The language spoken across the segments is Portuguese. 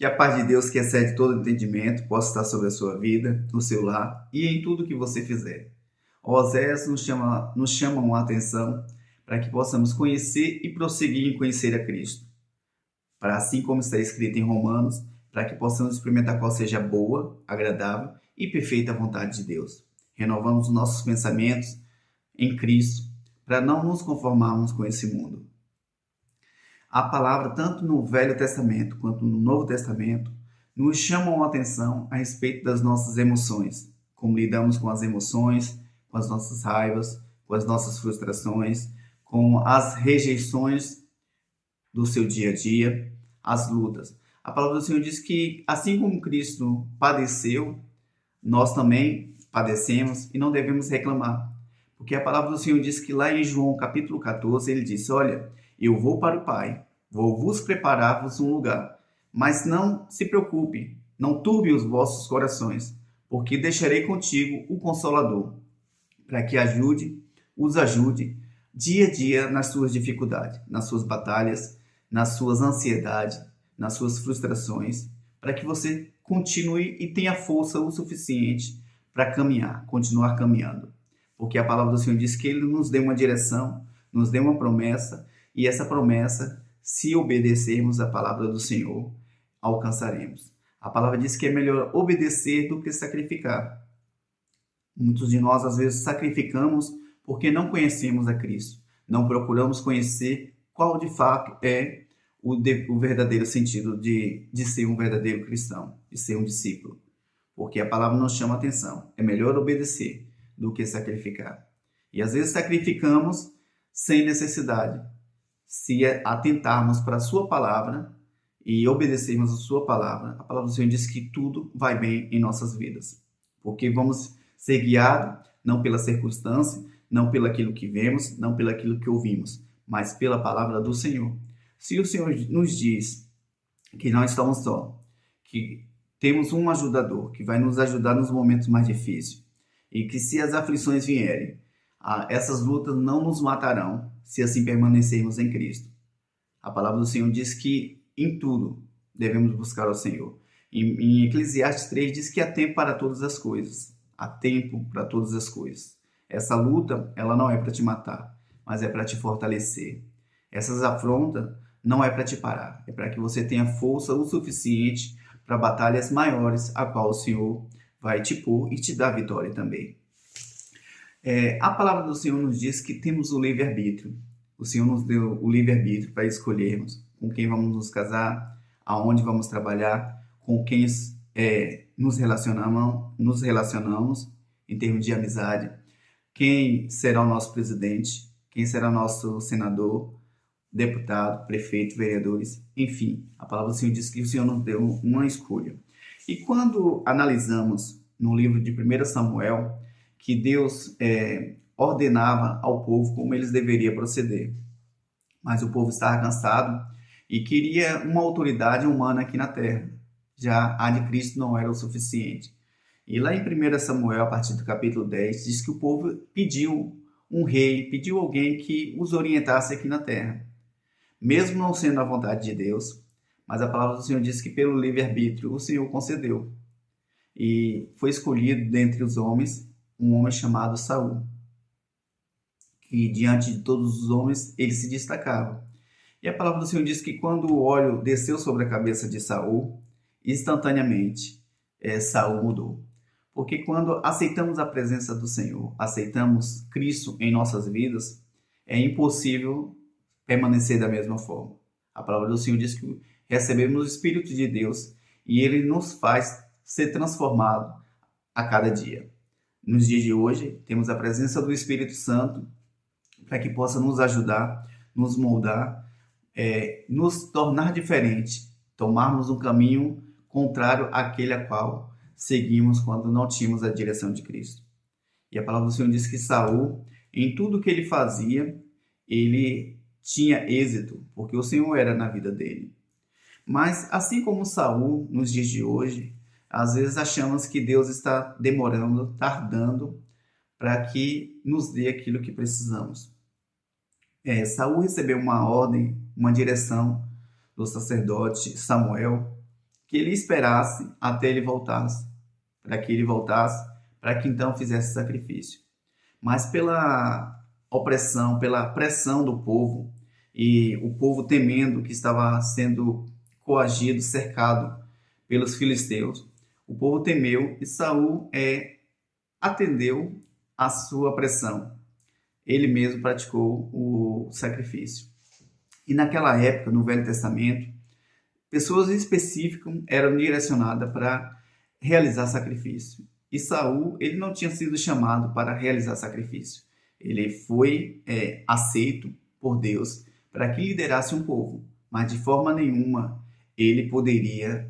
Que a paz de Deus, que excede todo entendimento, possa estar sobre a sua vida, no seu lar e em tudo que você fizer. Oséias nos chamam a atenção para que possamos conhecer e prosseguir em conhecer a Cristo. Para assim como está escrito em Romanos, para que possamos experimentar qual seja a boa, agradável e perfeita vontade de Deus. Renovamos os nossos pensamentos em Cristo, para não nos conformarmos com esse mundo. A palavra, tanto no Velho Testamento quanto no Novo Testamento, nos chamam a atenção a respeito das nossas emoções, como lidamos com as emoções, com as nossas raivas, com as nossas frustrações, com as rejeições do seu dia a dia, as lutas. A palavra do Senhor diz que, assim como Cristo padeceu, nós também padecemos e não devemos reclamar. Porque a palavra do Senhor diz que lá em João capítulo 14, ele disse: olha, eu vou para o Pai, vou vos preparar-vos um lugar. Mas não se preocupe, não turbe os vossos corações, porque deixarei contigo o Consolador, para que os ajude dia a dia nas suas dificuldades, nas suas batalhas, nas suas ansiedades, nas suas frustrações, para que você continue e tenha força o suficiente para caminhar, continuar caminhando. Porque a palavra do Senhor diz que Ele nos deu uma direção, nos deu uma promessa, e essa promessa, se obedecermos a palavra do Senhor, alcançaremos. A palavra diz que é melhor obedecer do que sacrificar. Muitos de nós, às vezes, sacrificamos porque não conhecemos a Cristo. Não procuramos conhecer qual, de fato, é o verdadeiro sentido de ser um verdadeiro cristão, de ser um discípulo. Porque a palavra nos chama a atenção. É melhor obedecer do que sacrificar. E às vezes sacrificamos sem necessidade. Se atentarmos para a sua palavra e obedecermos a sua palavra, a palavra do Senhor diz que tudo vai bem em nossas vidas. Porque vamos ser guiados não pela circunstância, não pelo aquilo que vemos, não pelo aquilo que ouvimos, mas pela palavra do Senhor. Se o Senhor nos diz que não estamos só, que temos um ajudador que vai nos ajudar nos momentos mais difíceis, e que se as aflições vierem, essas lutas não nos matarão se assim permanecermos em Cristo. A palavra do Senhor diz que em tudo devemos buscar ao Senhor. Em Eclesiastes 3 diz que há tempo para todas as coisas. Há tempo para todas as coisas. Essa luta, ela não é para te matar, mas é para te fortalecer. Essas afrontas não é para te parar, é para que você tenha força o suficiente para batalhas maiores, a qual o Senhor vai te pôr e te dar vitória também. A palavra do Senhor nos diz que temos o livre-arbítrio. O Senhor nos deu o livre-arbítrio para escolhermos com quem vamos nos casar, aonde vamos trabalhar, com quem nos relacionamos em termos de amizade, quem será o nosso presidente, quem será o nosso senador, deputado, prefeito, vereadores, enfim. A palavra do Senhor diz que o Senhor nos deu uma escolha. E quando analisamos no livro de 1 Samuel, que Deus ordenava ao povo como eles deveriam proceder. Mas o povo estava cansado e queria uma autoridade humana aqui na terra. Já a de Cristo não era o suficiente. E lá em 1 Samuel, a partir do capítulo 10, diz que o povo pediu um rei, pediu alguém que os orientasse aqui na terra. Mesmo não sendo a vontade de Deus, mas a palavra do Senhor diz que pelo livre-arbítrio o Senhor concedeu. E foi escolhido dentre os homens um homem chamado Saul, que diante de todos os homens ele se destacava. E a palavra do Senhor diz que quando o óleo desceu sobre a cabeça de Saul, instantaneamente Saul mudou. Porque quando aceitamos a presença do Senhor, aceitamos Cristo em nossas vidas, é impossível permanecer da mesma forma. A palavra do Senhor diz que recebemos o Espírito de Deus e ele nos faz ser transformado a cada dia. Nos dias de hoje, temos a presença do Espírito Santo para que possa nos ajudar, nos moldar, nos tornar diferente, tomarmos um caminho contrário àquele a qual seguimos quando não tínhamos a direção de Cristo. E a palavra do Senhor diz que Saul, em tudo que ele fazia, ele tinha êxito, porque o Senhor era na vida dele. Mas, assim como Saul, nos dias de hoje, às vezes achamos que Deus está demorando, tardando, para que nos dê aquilo que precisamos. Saul recebeu uma ordem, uma direção do sacerdote Samuel, que ele esperasse até ele voltasse, para que ele voltasse, para que então fizesse sacrifício. Mas pela opressão, pela pressão do povo, e o povo temendo que estava sendo coagido, cercado pelos filisteus, o povo temeu e Saul atendeu à sua pressão. Ele mesmo praticou o sacrifício. E naquela época, no Velho Testamento, pessoas específicas eram direcionadas para realizar sacrifício. E Saul, ele não tinha sido chamado para realizar sacrifício. Ele foi aceito por Deus para que liderasse um povo, mas de forma nenhuma ele poderia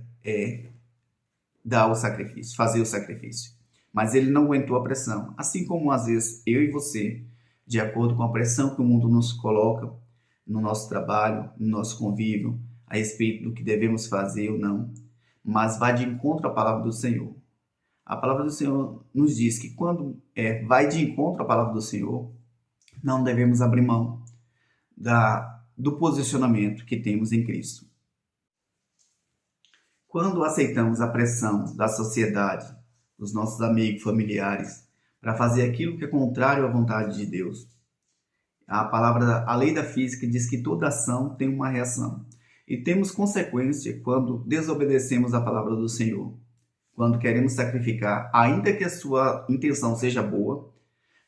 dar o sacrifício, fazer o sacrifício. Mas ele não aguentou a pressão, assim como às vezes eu e você, de acordo com a pressão que o mundo nos coloca no nosso trabalho, no nosso convívio, a respeito do que devemos fazer ou não, mas vai de encontro à palavra do Senhor. A palavra do Senhor nos diz que quando vai de encontro à palavra do Senhor, não devemos abrir mão do posicionamento que temos em Cristo. Quando aceitamos a pressão da sociedade, dos nossos amigos, familiares, para fazer aquilo que é contrário à vontade de Deus, a lei da física diz que toda ação tem uma reação. E temos consequência quando desobedecemos a palavra do Senhor. Quando queremos sacrificar, ainda que a sua intenção seja boa,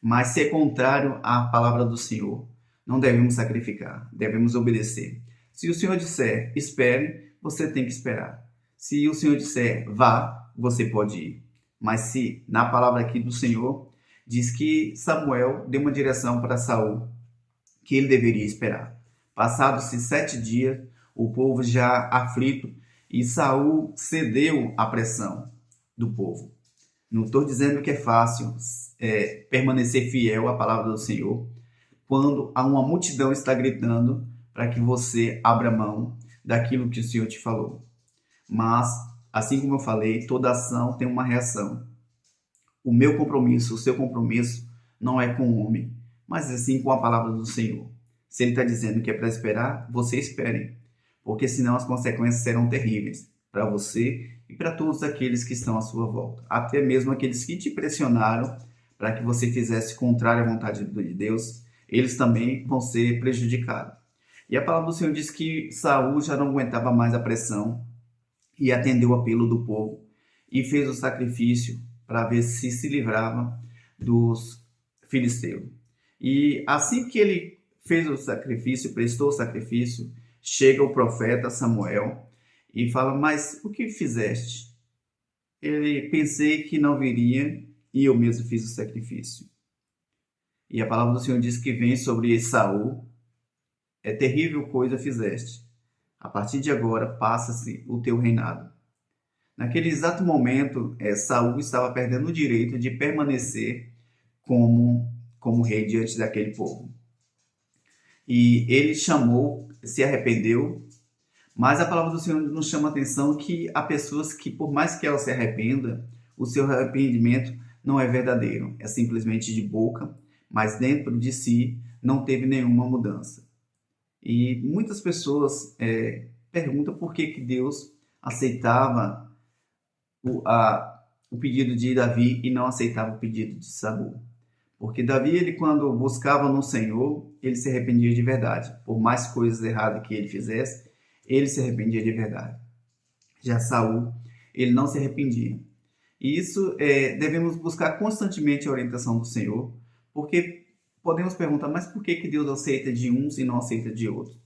mas se é contrário à palavra do Senhor, não devemos sacrificar, devemos obedecer. Se o Senhor disser, espere, você tem que esperar. Se o Senhor disser, vá, você pode ir. Mas se, na palavra aqui do Senhor, diz que Samuel deu uma direção para Saul, que ele deveria esperar. Passados-se 7 dias, o povo já aflito, e Saul cedeu à pressão do povo. Não estou dizendo que é fácil permanecer fiel à palavra do Senhor, quando uma multidão está gritando para que você abra mão daquilo que o Senhor te falou. Mas, assim como eu falei, toda ação tem uma reação. O meu compromisso, o seu compromisso, não é com o homem, mas assim com a palavra do Senhor. Se ele está dizendo que é para esperar, você espere, porque senão as consequências serão terríveis para você e para todos aqueles que estão à sua volta. Até mesmo aqueles que te pressionaram para que você fizesse contrário à vontade de Deus, eles também vão ser prejudicados. E a palavra do Senhor diz que Saul já não aguentava mais a pressão e atendeu o apelo do povo e fez o sacrifício para ver se livrava dos filisteus. E assim que ele fez o sacrifício, prestou o sacrifício, chega o profeta Samuel e fala, mas o que fizeste? Ele pensei que não viria e eu mesmo fiz o sacrifício. E a palavra do Senhor diz que vem sobre Saul, terrível coisa fizeste. A partir de agora passa-se o teu reinado. Naquele exato momento, Saul estava perdendo o direito de permanecer como rei diante daquele povo. E ele se arrependeu, mas a palavra do Senhor nos chama a atenção que há pessoas que, por mais que ela se arrependa, o seu arrependimento não é verdadeiro, é simplesmente de boca, mas dentro de si não teve nenhuma mudança. E muitas pessoas perguntam por que Deus aceitava o pedido de Davi e não aceitava o pedido de Saul. Porque Davi, ele quando buscava no Senhor, ele se arrependia de verdade. Por mais coisas erradas que ele fizesse, ele se arrependia de verdade. Já Saul, ele não se arrependia. E isso devemos buscar constantemente a orientação do Senhor, porque podemos perguntar, mas por que Deus aceita de uns e não aceita de outros?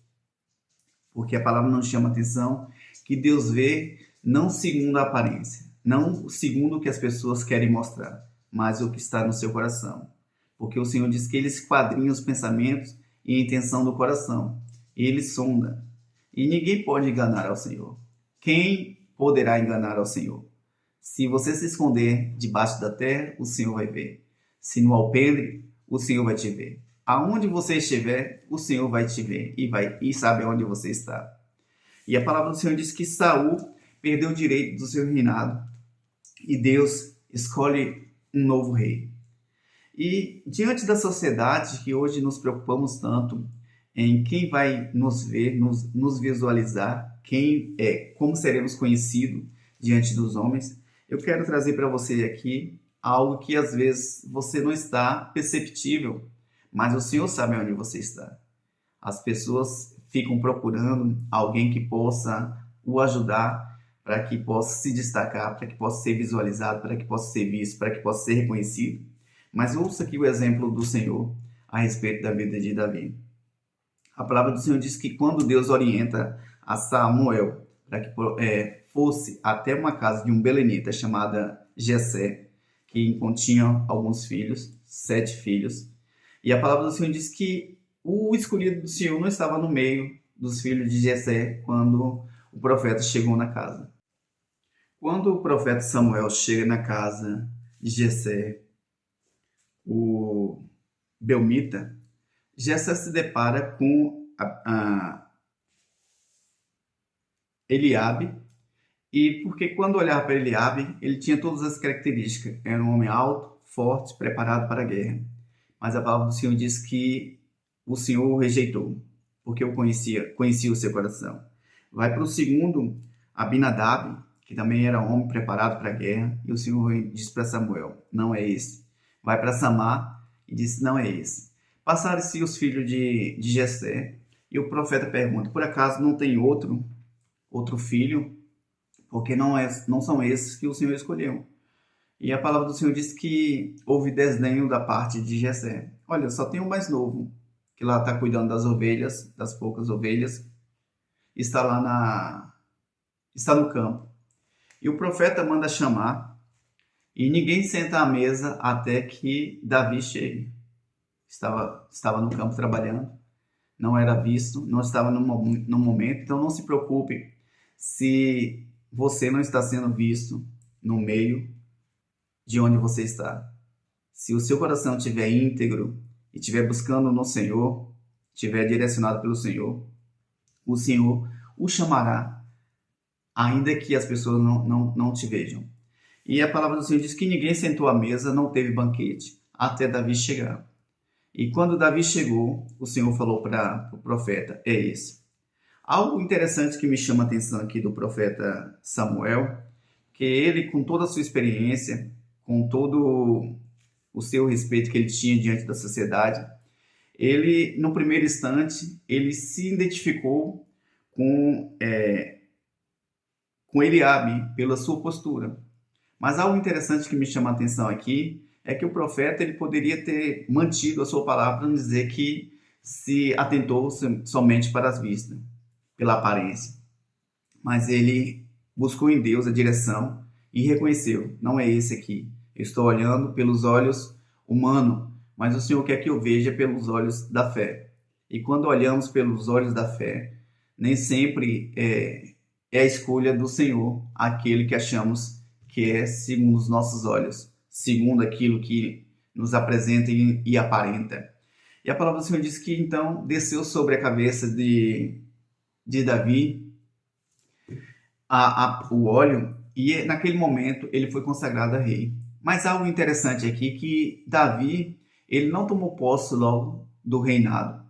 Porque a palavra nos chama a atenção que Deus vê não segundo a aparência, não segundo o que as pessoas querem mostrar, mas o que está no seu coração. Porque o Senhor diz que Ele esquadrinha os pensamentos e a intenção do coração. Ele sonda. E ninguém pode enganar ao Senhor. Quem poderá enganar ao Senhor? Se você se esconder debaixo da terra, o Senhor vai ver. Se no alpendre, o Senhor vai te ver. Aonde você estiver, o Senhor vai te ver e sabe onde você está. E a palavra do Senhor diz que Saul perdeu o direito do seu reinado e Deus escolhe um novo rei. E diante da sociedade que hoje nos preocupamos tanto em quem vai nos ver, nos visualizar, como seremos conhecidos diante dos homens, eu quero trazer para você aqui algo que às vezes você não está perceptível, mas o Senhor sabe onde você está. As pessoas ficam procurando alguém que possa o ajudar, para que possa se destacar, para que possa ser visualizado, para que possa ser visto, para que possa ser reconhecido. Mas ouça aqui o exemplo do Senhor a respeito da vida de Davi. A palavra do Senhor diz que quando Deus orienta a Samuel para que fosse até uma casa de um belenita chamada Jessé, que continha alguns filhos, 7 filhos, e a palavra do Senhor diz que o escolhido do Senhor não estava no meio dos filhos de Jessé quando o profeta chegou na casa. Quando o profeta Samuel chega na casa de Jessé, o belmita, Jessé se depara com Eliabe, e porque quando olhar para Eliabe, ele tinha todas as características, era um homem alto, forte, preparado para a guerra. Mas a palavra do Senhor diz que o Senhor o rejeitou, porque eu conhecia o seu coração. Vai para o segundo, Abinadab, que também era homem preparado para a guerra, e o Senhor disse para Samuel, não é esse. Vai para Samar e disse, não é esse. Passaram-se os filhos de Jessé, e o profeta pergunta, por acaso não tem outro filho? Porque não são esses que o Senhor escolheu. E a palavra do Senhor diz que houve desdenho da parte de Jessé. Olha, só tem o mais novo, que lá está cuidando das ovelhas, das poucas ovelhas, está no campo. E o profeta manda chamar, e ninguém senta à mesa até que Davi chegue. Estava no campo trabalhando, não era visto, não estava no momento, então não se preocupe se você não está sendo visto no meio de onde você está. Se o seu coração estiver íntegro e estiver buscando no Senhor, estiver direcionado pelo Senhor, o Senhor o chamará, ainda que as pessoas não te vejam. E a palavra do Senhor diz que ninguém sentou à mesa, não teve banquete, até Davi chegar. E quando Davi chegou, o Senhor falou para o profeta, é esse. Algo interessante que me chama a atenção aqui do profeta Samuel, que ele, com toda a sua experiência, com todo o seu respeito que ele tinha diante da sociedade, ele, no primeiro instante, ele se identificou com Eliabe pela sua postura. Mas algo interessante que me chama a atenção aqui é que o profeta ele poderia ter mantido a sua palavra para não dizer que se atentou somente para as vistas, pela aparência. Mas ele buscou em Deus a direção e reconheceu, não é esse aqui. Eu estou olhando pelos olhos humanos, mas o Senhor quer que eu veja pelos olhos da fé. E quando olhamos pelos olhos da fé, nem sempre é a escolha do Senhor aquele que achamos que é segundo os nossos olhos, segundo aquilo que nos apresenta e aparenta. E a palavra do Senhor diz que então desceu sobre a cabeça de Davi o óleo, e naquele momento ele foi consagrado a rei. Mas algo interessante aqui que Davi, ele não tomou posse logo do reinado.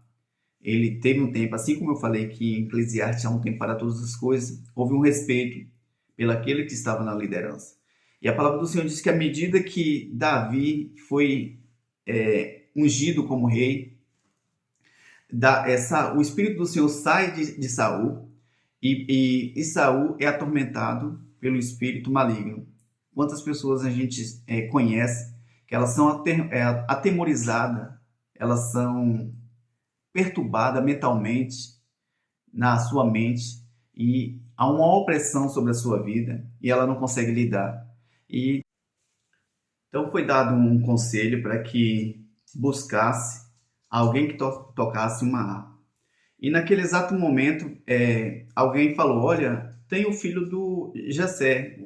Ele teve um tempo, assim como eu falei que em Eclesiastes há um tempo para todas as coisas, houve um respeito pelaquele que estava na liderança. E a palavra do Senhor diz que à medida que Davi foi ungido como rei, o Espírito do Senhor sai de Saul e Saul é atormentado pelo espírito maligno. Quantas pessoas a gente conhece que elas são atemorizadas, elas são perturbadas mentalmente, na sua mente, e há uma opressão sobre a sua vida e ela não consegue lidar. E então foi dado um conselho para que buscasse alguém que tocasse uma harpa. E naquele exato momento, alguém falou, olha, tem o filho do Jessé,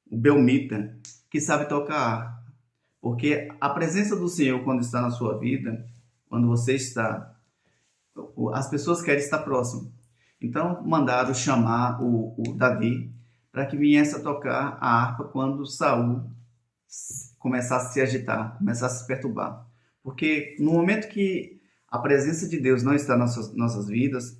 o belmita, que sabe tocar harpa. Porque a presença do Senhor, quando está na sua vida, quando você está, as pessoas querem estar próximo. Então, mandaram chamar o Davi para que viesse a tocar a harpa quando Saul começasse a se agitar, começasse a se perturbar. Porque no momento que a presença de Deus não está nas nossas vidas,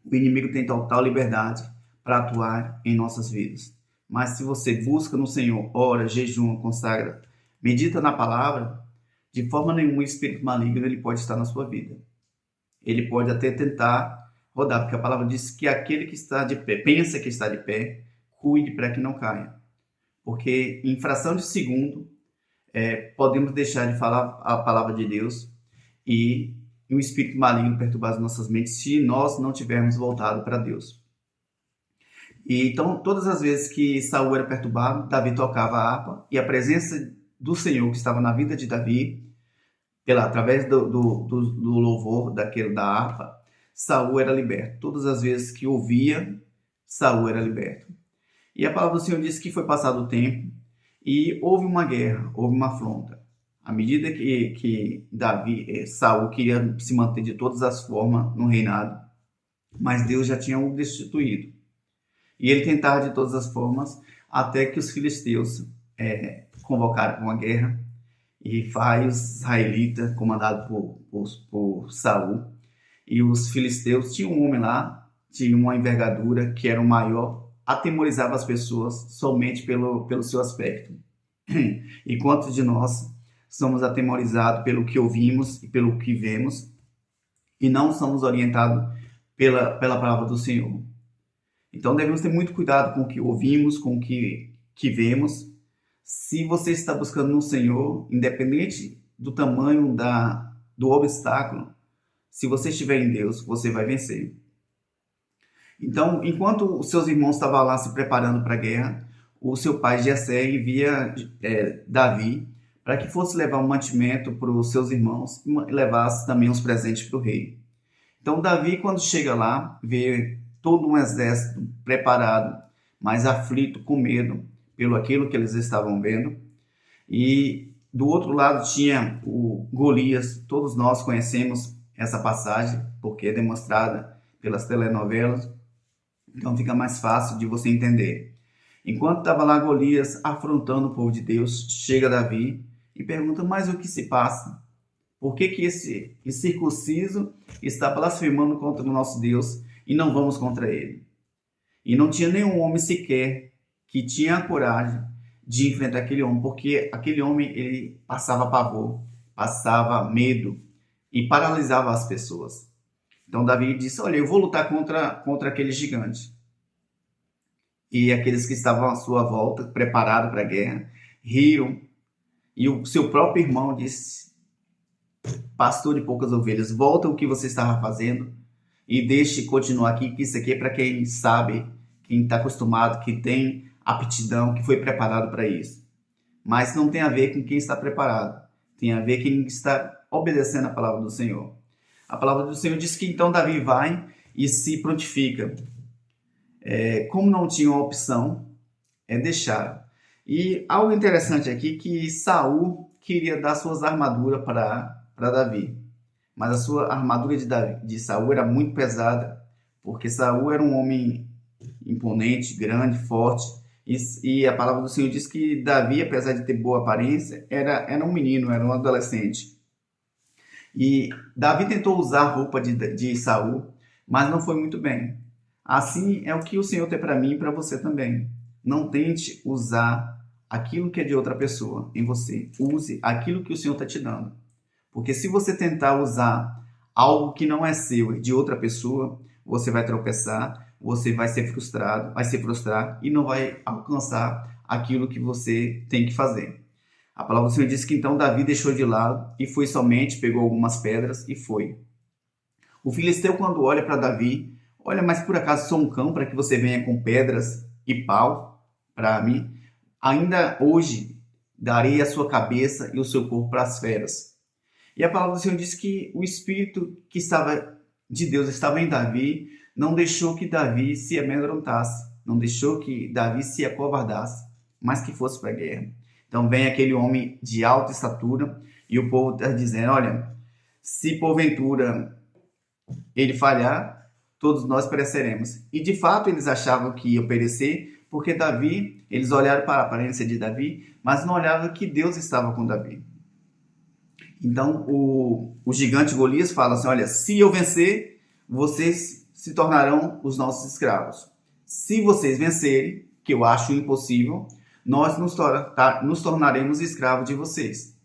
o inimigo tem total liberdade para atuar em nossas vidas. Mas se você busca no Senhor, ora, jejuma, consagra, medita na palavra, de forma nenhuma o espírito maligno ele pode estar na sua vida. Ele pode até tentar rodar, porque a palavra diz que aquele que está de pé, pensa que está de pé, cuide para que não caia. Porque em fração de segundo, podemos deixar de falar a palavra de Deus e o espírito maligno perturbar as nossas mentes se nós não tivermos voltado para Deus. E então, todas as vezes que Saul era perturbado, Davi tocava a harpa e a presença do Senhor que estava na vida de Davi, através do louvor da harpa, Saul era liberto. Todas as vezes que ouvia, Saul era liberto. E a palavra do Senhor diz que foi passado o tempo e houve uma guerra, houve uma afronta. À medida que Saul queria se manter de todas as formas no reinado, mas Deus já tinha o destituído. E ele tentava de todas as formas, até que os filisteus convocaram uma guerra, e vai os israelitas, comandados por Saul, e os filisteus tinham um homem lá, tinha uma envergadura que era o maior, atemorizava as pessoas somente pelo seu aspecto. E quantos de nós somos atemorizados pelo que ouvimos e pelo que vemos, e não somos orientados pela palavra do Senhor? Então devemos ter muito cuidado com o que ouvimos, com o que vemos. Se você está buscando no Senhor, independente do tamanho do obstáculo, se você estiver em Deus, você vai vencer. Então, enquanto os seus irmãos estavam lá se preparando para a guerra, o seu pai Jessé envia Davi para que fosse levar um mantimento para os seus irmãos e levasse também uns presentes para o rei. Então, Davi, quando chega lá, vê todo um exército preparado, mas aflito, com medo, pelo aquilo que eles estavam vendo. E do outro lado tinha o Golias. Todos nós conhecemos essa passagem, porque é demonstrada pelas telenovelas. Então fica mais fácil de você entender. Enquanto estava lá Golias afrontando o povo de Deus, chega Davi e pergunta: mas o que se passa? Por que esse incircunciso está blasfemando contra o nosso Deus e não vamos contra ele? E não tinha nenhum homem sequer que tinha a coragem de enfrentar aquele homem, porque aquele homem ele passava pavor, passava medo e paralisava as pessoas. Então Davi disse: olha, eu vou lutar contra aquele gigante. E aqueles que estavam à sua volta, preparados para a guerra, riram. E o seu próprio irmão disse: pastor de poucas ovelhas, volta o que você estava fazendo e deixe continuar aqui, que isso aqui é para quem sabe, quem está acostumado, que tem aptidão, que foi preparado para isso. Mas não tem a ver com quem está preparado, tem a ver com quem está obedecendo a palavra do Senhor. A palavra do Senhor diz que então Davi vai e se prontifica. Como não tinha uma opção, deixaram. E algo interessante aqui que Saul queria dar suas armaduras para Davi. Mas a sua armadura de Saul era muito pesada, porque Saul era um homem imponente, grande, forte, e a palavra do Senhor diz que Davi, apesar de ter boa aparência, era um menino, era um adolescente. E Davi tentou usar a roupa de Saul, mas não foi muito bem. Assim é o que o Senhor tem para mim e para você também. Não tente usar aquilo que é de outra pessoa em você. Use aquilo que o Senhor está te dando. Porque se você tentar usar algo que não é seu, de outra pessoa, você vai tropeçar, você vai ser frustrado, vai se frustrar e não vai alcançar aquilo que você tem que fazer. A palavra do Senhor diz que então Davi deixou de lado e foi somente, pegou algumas pedras e foi. O filisteu, quando olha para Davi, olha, mas por acaso sou um cão para que você venha com pedras e pau para mim? Ainda hoje darei a sua cabeça e o seu corpo para as feras. E a palavra do Senhor diz que o Espírito que estava de Deus estava em Davi, não deixou que Davi se amedrontasse, não deixou que Davi se acovardasse, mas que fosse para a guerra. Então vem aquele homem de alta estatura e o povo está dizendo: olha, se porventura ele falhar, todos nós pereceremos. E de fato eles achavam que ia perecer, porque Davi, eles olharam para a aparência de Davi, mas não olhavam que Deus estava com Davi. Então o gigante Golias fala assim: olha, se eu vencer, vocês se tornarão os nossos escravos. Se vocês vencerem, que eu acho impossível, nós nos tornaremos escravos de vocês.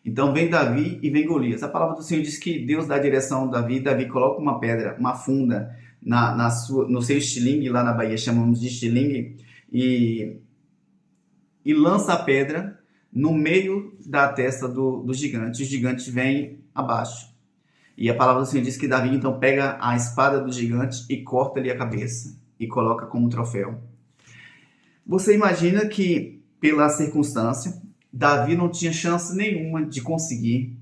Então vem Davi e vem Golias. A palavra do Senhor diz que Deus dá a direção a Davi. Davi coloca uma pedra, uma funda no seu estilingue, lá na Bahia chamamos de estilingue, e lança a pedra no meio da testa do gigante. O gigante vem abaixo. E a palavra do Senhor diz que Davi então pega a espada do gigante e corta-lhe a cabeça e coloca como troféu. Você imagina que, pela circunstância, Davi não tinha chance nenhuma de conseguir.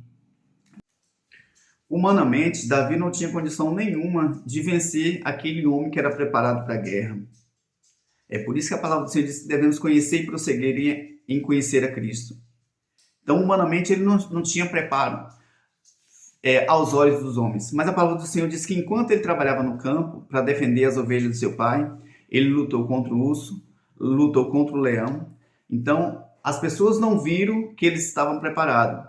Humanamente, Davi não tinha condição nenhuma de vencer aquele homem que era preparado para a guerra. É por isso que a palavra do Senhor diz que devemos conhecer e prosseguir em conhecer a Cristo. Então, humanamente, ele não tinha preparo aos olhos dos homens. Mas a palavra do Senhor diz que enquanto ele trabalhava no campo para defender as ovelhas do seu pai, ele lutou contra o urso, lutou contra o leão. Então, as pessoas não viram que eles estavam preparados.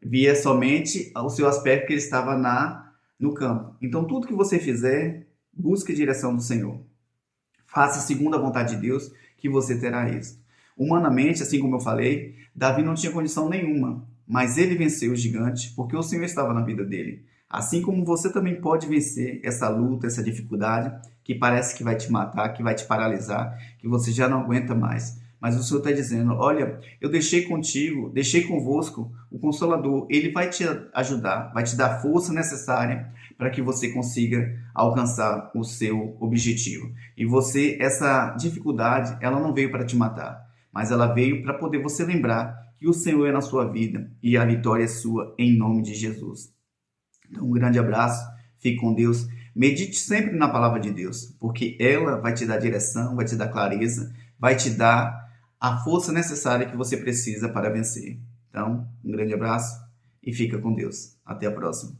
Via somente o seu aspecto que ele estava no campo. Então, tudo que você fizer, busque a direção do Senhor. Faça segundo a vontade de Deus, que você terá êxito. Humanamente, assim como eu falei, Davi não tinha condição nenhuma, mas ele venceu o gigante porque o Senhor estava na vida dele. Assim como você também pode vencer essa luta, essa dificuldade, que parece que vai te matar, que vai te paralisar, que você já não aguenta mais. Mas o Senhor está dizendo: olha, eu deixei convosco o Consolador. Ele vai te ajudar, vai te dar a força necessária para que você consiga alcançar o seu objetivo. E essa dificuldade, ela não veio para te matar, mas ela veio para poder você lembrar que o Senhor é na sua vida e a vitória é sua, em nome de Jesus. Então, um grande abraço, fique com Deus. Medite sempre na palavra de Deus, porque ela vai te dar direção, vai te dar clareza, vai te dar a força necessária que você precisa para vencer. Então, um grande abraço e fica com Deus. Até a próxima.